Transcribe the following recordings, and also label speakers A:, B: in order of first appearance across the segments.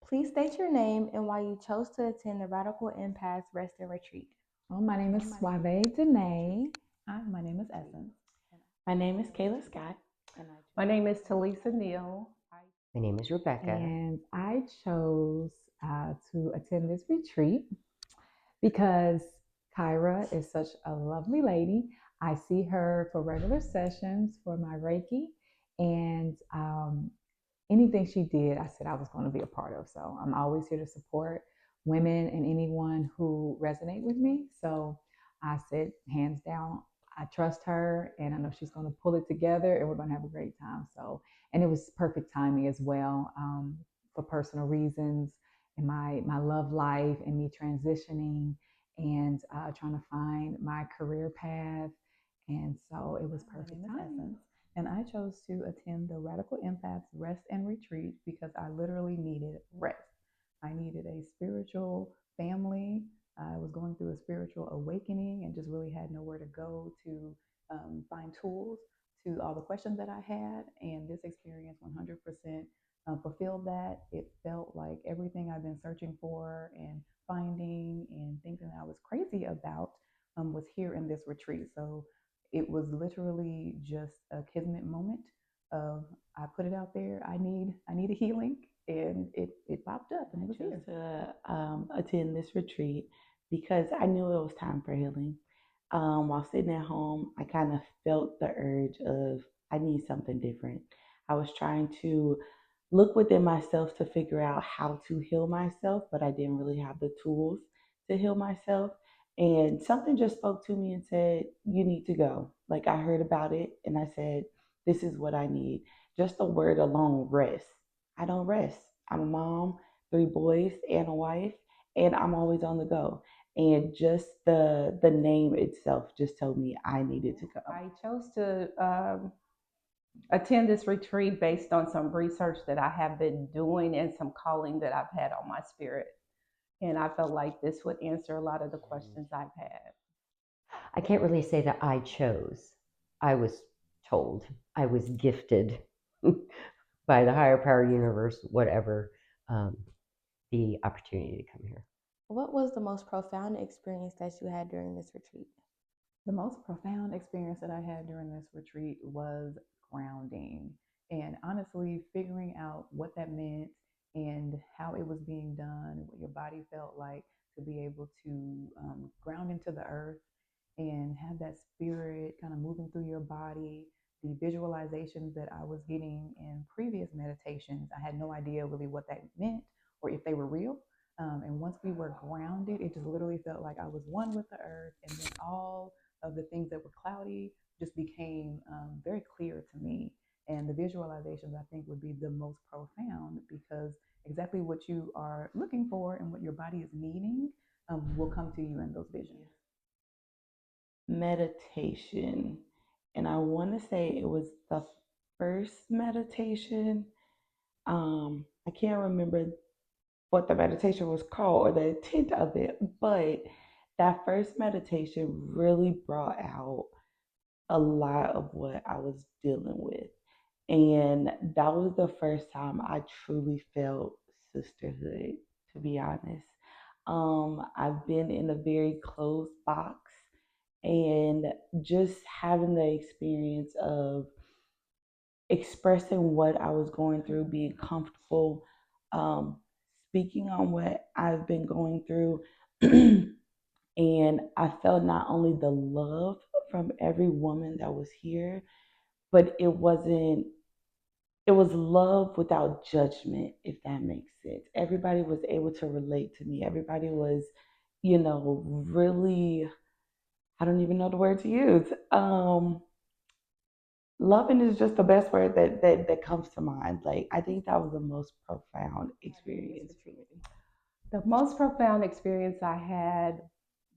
A: Please state your name and why you chose to attend the Radical Impact Rest and Retreat.
B: Well, my name is Suave Danae.
C: Hi, my name is Essence.
D: My name is Kayla Scott.
E: My name is Talisa Neal.
F: My name is Rebecca.
B: And I chose to attend this retreat because Kyra is such a lovely lady. I see her for regular sessions for my Reiki, and anything she did, I said I was going to be a part of. So I'm always here to support women and anyone who resonate with me. So I said, hands down, I trust her, and I know she's going to pull it together, and we're going to have a great time. So, and it was perfect timing as well, for personal reasons and my love life and me transitioning and trying to find my career path. And so it was perfect
C: My name is
B: timing.
C: Essence, and I chose to attend the Radical Impacts Rest and Retreat because I literally needed rest. I needed a spiritual family. I was going through a spiritual awakening and just really had nowhere to go to find tools to all the questions that I had. And this experience 100% fulfilled that. It felt like everything I've been searching for and finding and thinking that I was crazy about was here in this retreat. So it was literally just a kismet moment of I put it out there. I need a healing, and it popped up, and it was here.
D: To attend this retreat because I knew it was time for healing. While sitting at home, I kind of felt the urge of I need something different. I was trying to look within myself to figure out how to heal myself, but I didn't really have the tools to heal myself. And something just spoke to me and said, "You need to go." Like I heard about it and I said, "This is what I need." Just the word alone, rest. I don't rest. I'm a mom, three boys, and a wife, and I'm always on the go. And just the name itself just told me I needed to go.
E: I chose to attend this retreat based on some research that I have been doing and some calling that I've had on my spirit. And I felt like this would answer a lot of the questions I've had.
F: I can't really say that I chose. I was told. I was gifted by the higher power universe, whatever, um, the opportunity to come here.
A: What was the most profound experience that you had during this retreat?
C: The most profound experience that I had during this retreat was grounding and honestly figuring out what that meant and how it was being done, what your body felt like to be able to ground into the earth and have that spirit kind of moving through your body. The visualizations that I was getting in previous meditations, I had no idea really what that meant or if they were real. And once we were grounded, it just literally felt like I was one with the earth, and then all of the things that were cloudy just became very clear to me. And the visualizations I think would be the most profound because exactly what you are looking for and what your body is needing will come to you in those visions.
D: Meditation. And I want to say it was the first meditation. I can't remember what the meditation was called or the intent of it, but that first meditation really brought out a lot of what I was dealing with. And that was the first time I truly felt sisterhood, to be honest. I've been in a very closed box, and just having the experience of expressing what I was going through, being comfortable, um, speaking on what I've been going through. And I felt not only the love from every woman that was here, but it was love without judgment, if that makes sense. Everybody was able to relate to me. Everybody was, really, I don't even know the word to use. Loving is just the best word that comes to mind. Like, I think that was the most profound experience for me.
E: The most profound experience I had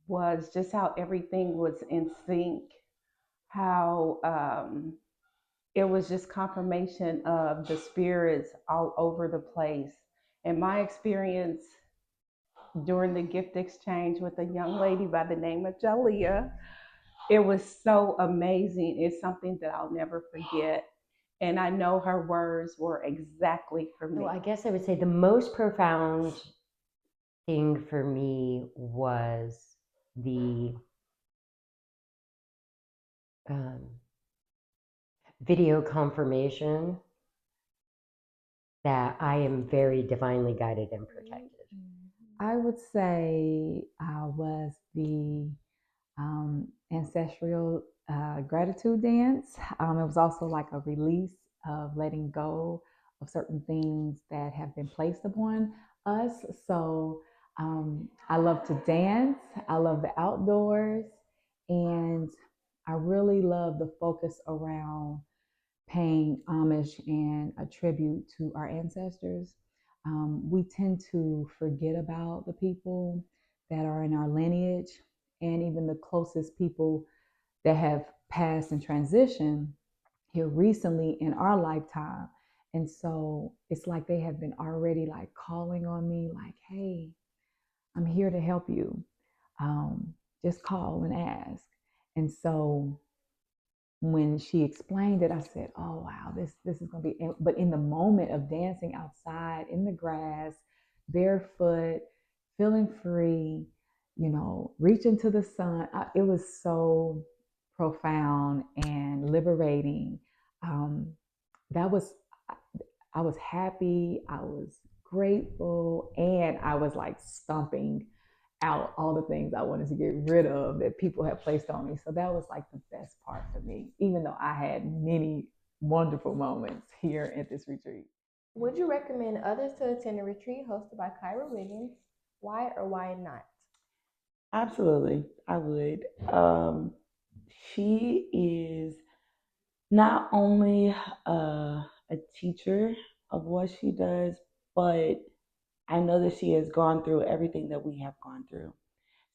E: was just how everything was in sync, how it was just confirmation of the spirits all over the place. And my experience during the gift exchange with a young lady by the name of Jalea, it was so amazing. It's something that I'll never forget. And I know her words were exactly for me.
F: So I guess I would say the most profound thing for me was the um, video confirmation that I am very divinely guided and protected.
B: I would say was the ancestral gratitude dance. It was also like a release of letting go of certain things that have been placed upon us. So I love to dance. I love the outdoors. And I really love the focus around paying homage and a tribute to our ancestors. We tend to forget about the people that are in our lineage and even the closest people that have passed and transitioned here recently in our lifetime. And so it's like they have been already like calling on me, like, hey, I'm here to help you. Just call and ask. And so when she explained it, I said, "Oh wow, this is gonna be." But in the moment of dancing outside in the grass, barefoot, feeling free, reaching to the sun, it was so profound and liberating. Um, that was, I was happy, I was grateful, and I was like stomping out all the things I wanted to get rid of that people had placed on me. So that was like the best part for me, even though I had many wonderful moments here at this retreat.
A: Would you recommend others to attend a retreat hosted by Kyra Wiggins? Why or why not?
D: Absolutely, I would. She is not only a teacher of what she does, but I know that she has gone through everything that we have gone through.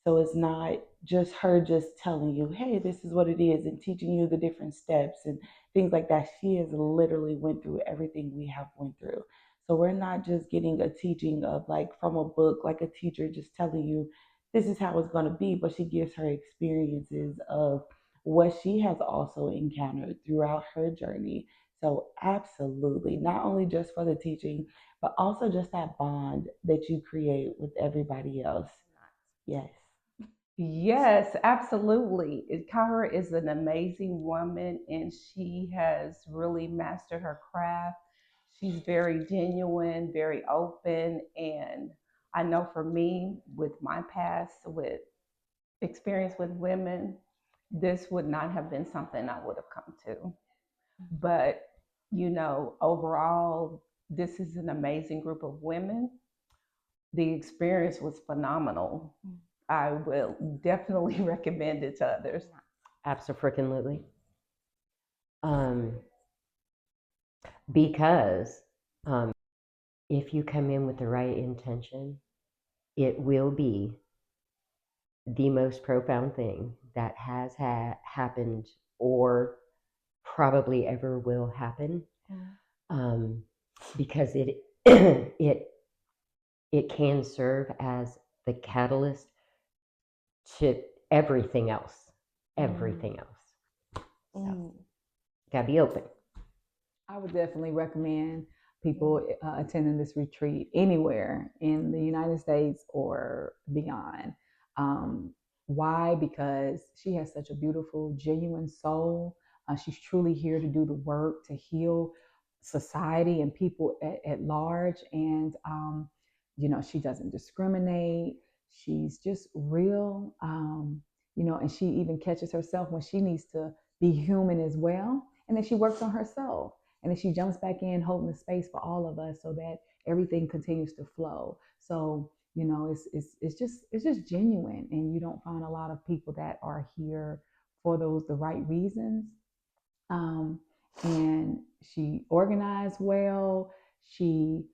D: So it's not just her just telling you, hey, this is what it is, and teaching you the different steps and things like that. She has literally went through everything we have went through. So we're not just getting a teaching of like from a book, like a teacher just telling you this is how it's going to be, but she gives her experiences of what she has also encountered throughout her journey. So absolutely, not only just for the teaching, but also just that bond that you create with everybody else. Yes.
E: Yes, absolutely. Kara is an amazing woman and she has really mastered her craft. She's very genuine, very open. And I know for me, with my past, with experience with women, this would not have been something I would have come to. But, overall, this is an amazing group of women. The experience was phenomenal. I will definitely recommend it to others.
F: Absolutely. Because if you come in with the right intention, it will be the most profound thing that has happened or probably ever will happen. Because it it can serve as the catalyst to everything else. Everything else. So, gotta be open.
B: I would definitely recommend people attending this retreat anywhere in the United States or beyond. Um, why? Because she has such a beautiful, genuine soul. She's truly here to do the work to heal society and people at large. And, she doesn't discriminate. She's just real, and she even catches herself when she needs to be human as well. And then she works on herself and then she jumps back in holding the space for all of us so that everything continues to flow. So it's just genuine, and you don't find a lot of people that are here for the right reasons. um, and she organized well. She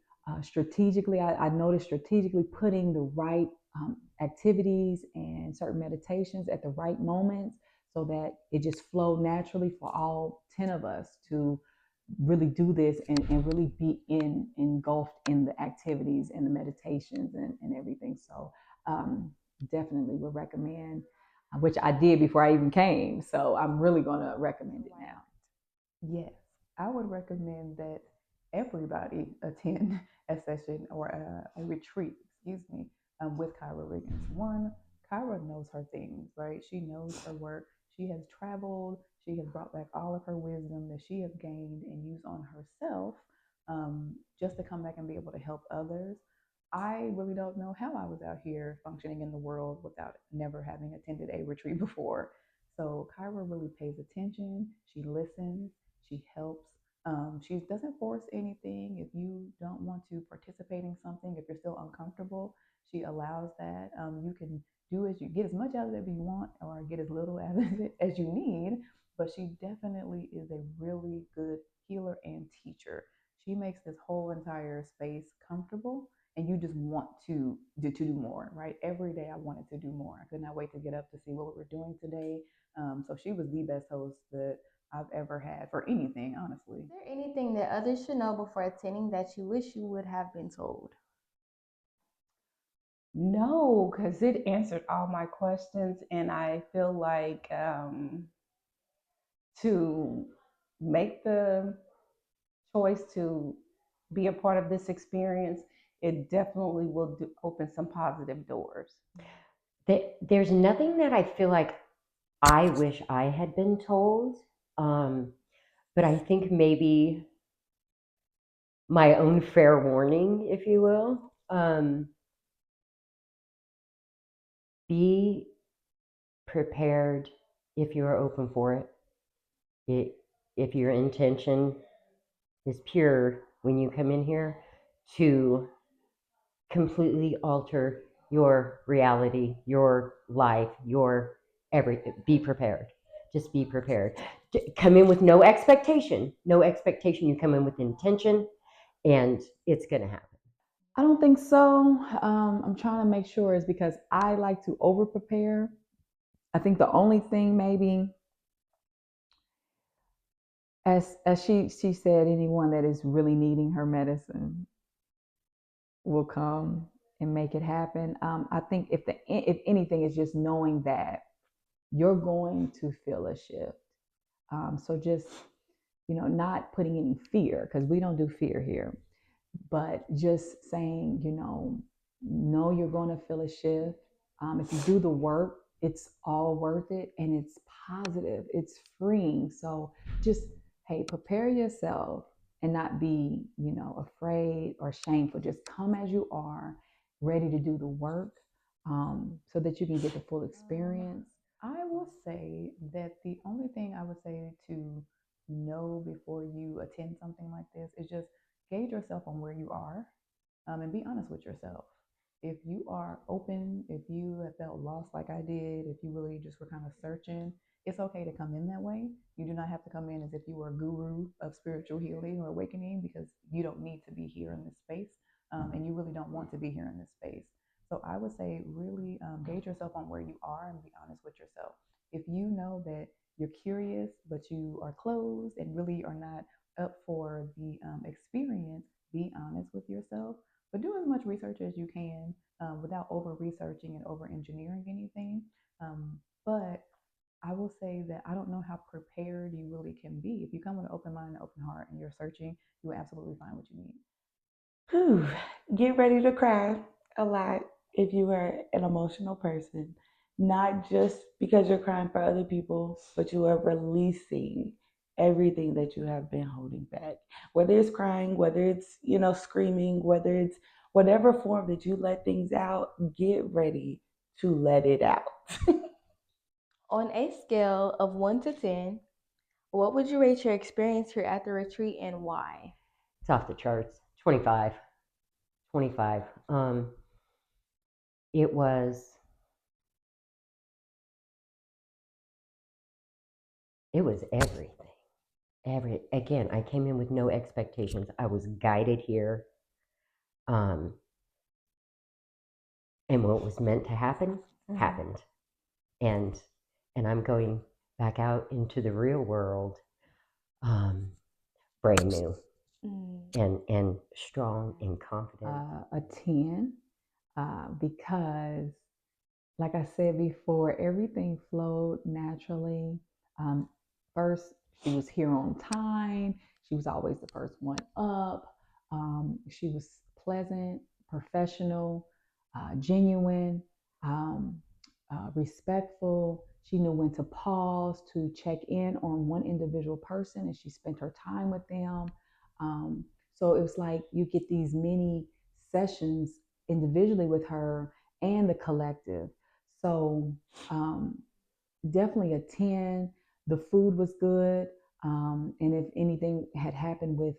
B: strategically, I noticed strategically putting the right activities and certain meditations at the right moments so that it just flowed naturally for all 10 of us to really do this and really be engulfed in the activities and the meditations and everything. So definitely would recommend, which I did before I even came. So I'm really going to recommend it now.
C: Yes. I would recommend that everybody attend a session or a retreat, excuse me, with Kyra Riggins. One, Kyra knows her things, right? She knows her work. She has traveled. She has brought back all of her wisdom that she has gained and used on herself, just to come back and be able to help others. I really don't know how I was out here functioning in the world without never having attended a retreat before. So Kyra really pays attention. She listens. She helps. She doesn't force anything. If you don't want to participate in something, if you're still uncomfortable, she allows that. You can do as you get as much out of it as you want, or get as little out of it as you need. But she definitely is a really good healer and teacher. She makes this whole entire space comfortable, and you just want to do more, right? Every day I wanted to do more. I could not wait to get up to see what we were doing today. So she was the best host that I've ever had for anything, honestly.
A: Is there anything that others should know before attending that you wish you would have been told?
E: No, because it answered all my questions, and I feel like to make the choice to be a part of this experience, it definitely will open some positive doors.
F: There's nothing that I feel like I wish I had been told, but I think maybe my own fair warning, if you will. Be prepared if you are open for if your intention is pure when you come in here, to completely alter your reality, your life, your everything. Be prepared. Just be prepared. Come in with no expectation. No expectation. You come in with intention, and it's going to happen.
B: I don't think so. I'm trying to make sure is because I like to over prepare. I think the only thing maybe, as she said, anyone that is really needing her medicine will come and make it happen. I think if anything is just knowing that you're going to feel a shift. So just not putting any fear, because we don't do fear here, but just saying, know you're going to feel a shift. If you do the work, it's all worth it, and it's positive, it's freeing. So just, hey, prepare yourself and not be, afraid or shameful. Just come as you are, ready to do the work, so that you can get the full experience.
C: I will say that the only thing I would say to know before you attend something like this is just gauge yourself on where you are, and be honest with yourself. If you are open, if you have felt lost like I did, if you really just were kind of searching, it's okay to come in that way. You do not have to come in as if you were a guru of spiritual healing or awakening, because you don't need to be here in this space, and you really don't want to be here in this space. So I would say really gauge yourself on where you are and be honest with yourself. If you know that you're curious, but you are closed and really are not up for the experience, be honest with yourself, but do as much research as you can, without over researching and over engineering anything. But I will say that I don't know how prepared you really can be. If you come with an open mind and open heart and you're searching, you will absolutely find what you need.
D: Whew. Get ready to cry a lot if you are an emotional person. Not just because you're crying for other people, but you are releasing everything that you have been holding back. Whether it's crying, whether it's, screaming, whether it's whatever form that you let things out, get ready to let it out.
A: On a scale of 1 to 10, what would you rate your experience here at the retreat and why?
F: It's off the charts. 25. 25. It was everything. Again, I came in with no expectations. I was guided here. And what was meant to happen happened. And I'm going back out into the real world, brand new, and strong and confident.
B: A 10, because, like I said before, everything flowed naturally. First, she was here on time. She was always the first one up. She was pleasant, professional, genuine, respectful. She knew when to pause to check in on one individual person, and she spent her time with them. Um, so it was like you get these mini sessions individually with her and the collective. So definitely a 10. The food was good. And if anything had happened with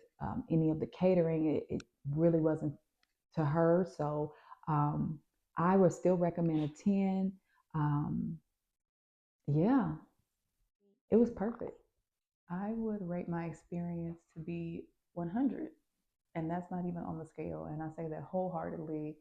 B: any of the catering, it really wasn't to her. So um, I would still recommend a 10. Um, yeah, it was perfect.
C: I would rate my experience to be 100. And that's not even on the scale. And I say that wholeheartedly,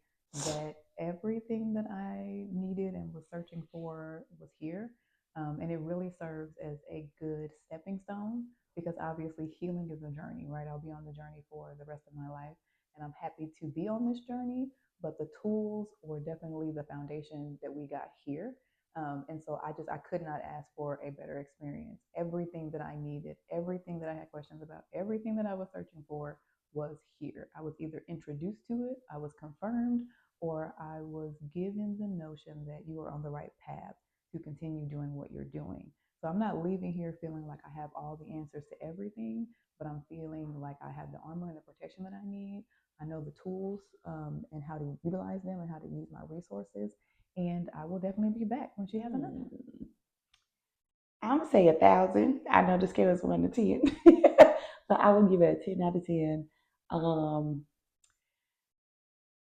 C: that everything that I needed and was searching for was here. And it really serves as a good stepping stone, because obviously healing is a journey, right? I'll be on the journey for the rest of my life. And I'm happy to be on this journey, but the tools were definitely the foundation that we got here. And so I could not ask for a better experience. Everything that I needed, everything that I had questions about, everything that I was searching for was here. I was either introduced to it, I was confirmed, or I was given the notion that you are on the right path to continue doing what you're doing. So I'm not leaving here feeling like I have all the answers to everything, but I'm feeling like I have the armor and the protection that I need. I know the tools, and how to utilize them and how to use my resources. And I will definitely be back when she has enough.
D: I'm gonna say 1,000. I know the scale is 1 to 10, but I will give it a 10 out of 10. Um,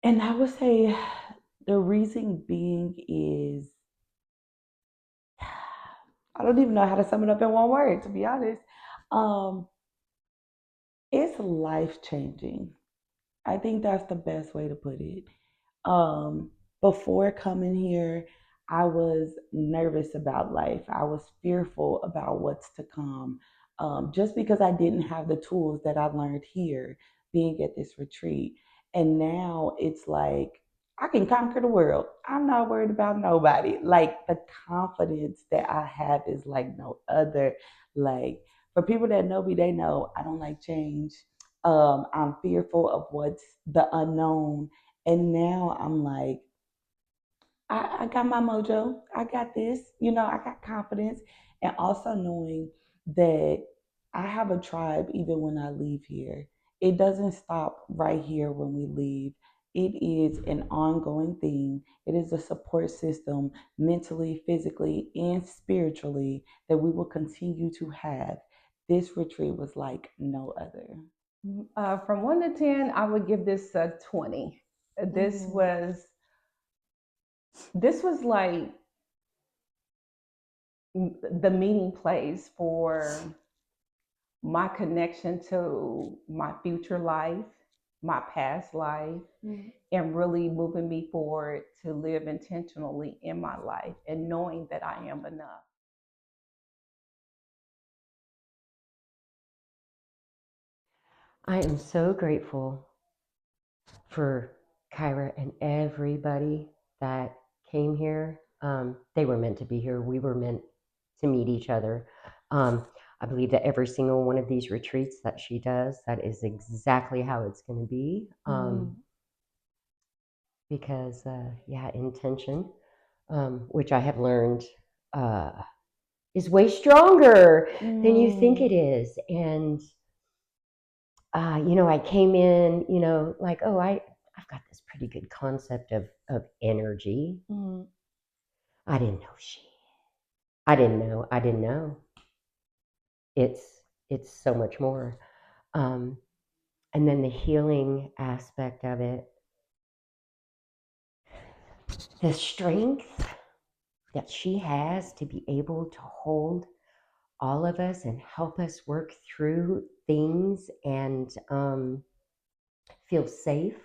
D: and I would say the reason being is I don't even know how to sum it up in one word, to be honest. Um, it's life changing. I think that's the best way to put it. Um, Before coming here, I was nervous about life. I was fearful about what's to come, just because I didn't have the tools that I learned here being at this retreat. And now it's like I can conquer the world. I'm not worried about nobody. Like the confidence that I have is like no other. Like for people that know me, they know I don't like change. I'm fearful of what's the unknown. And now I'm like, I got my mojo. I got this. I got confidence. And also knowing that I have a tribe even when I leave here. It doesn't stop right here when we leave. It is an ongoing thing. It is a support system mentally, physically, and spiritually that we will continue to have. This retreat was like no other.
E: From 1 to 10, I would give this a 20. This
D: Mm,
E: was this was like the meeting place for my connection to my future life, my past life,
D: mm.
E: and really moving me forward to live intentionally in my life and knowing that I am enough.
F: I am so grateful for Kyra and everybody that came here. They were meant to be here. We were meant to meet each other. Um, I believe that every single one of these retreats that she does, that is exactly how it's going to be. Because, yeah, intention, which I have learned uh, is way stronger than you think it is. And I came in, like, oh, I've got this pretty good concept of energy. I didn't know shit. I didn't know. I didn't know. It's so much more. Um, and then the healing aspect of it, the strength that she has to be able to hold all of us and help us work through things and feel safe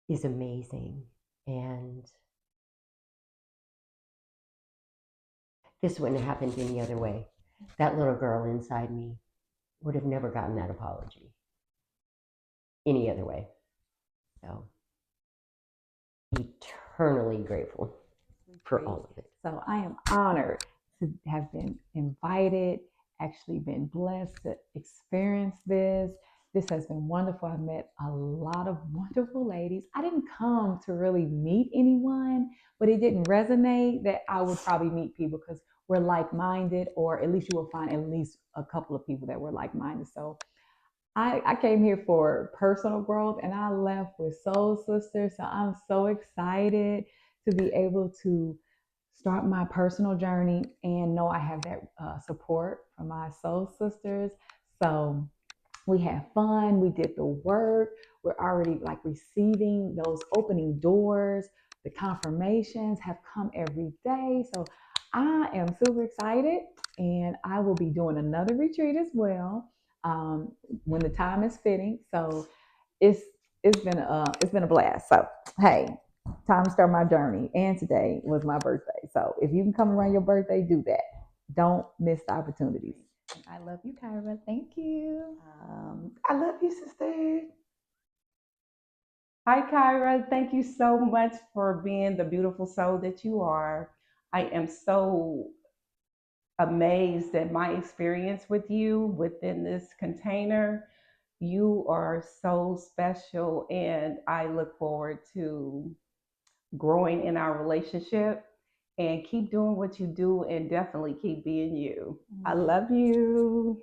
F: is amazing. And this wouldn't have happened any other way. That little girl inside me would have never gotten that apology any other way. So, eternally grateful for all of it.
B: So I am honored to have been invited actually been blessed to experience this. This has been wonderful. I met a lot of wonderful ladies. I didn't come to really meet anyone, but it didn't resonate that I would probably meet people because we're like minded, or at least you will find at least a couple of people that were like minded. So I came here for personal growth and I left with Soul Sisters. So I'm so excited to be able to start my personal journey and know I have that support from my Soul Sisters. So we had fun, we did the work, we're already like receiving those opening doors. The confirmations have come every day. So I am super excited, and I will be doing another retreat as well, when the time is fitting. So it's it's been a blast. So hey, time to start my journey, and today was my birthday. So if you can come around your birthday, do that. Don't miss the opportunities.
C: I love you, Kyra. Thank you.
D: I love you, sister.
E: Hi, Kyra. Thank you so much for being the beautiful soul that you are. I am so amazed at my experience with you within this container. You are so special, and I look forward to growing in our relationship. And keep doing what you do, and definitely keep being you. I love you.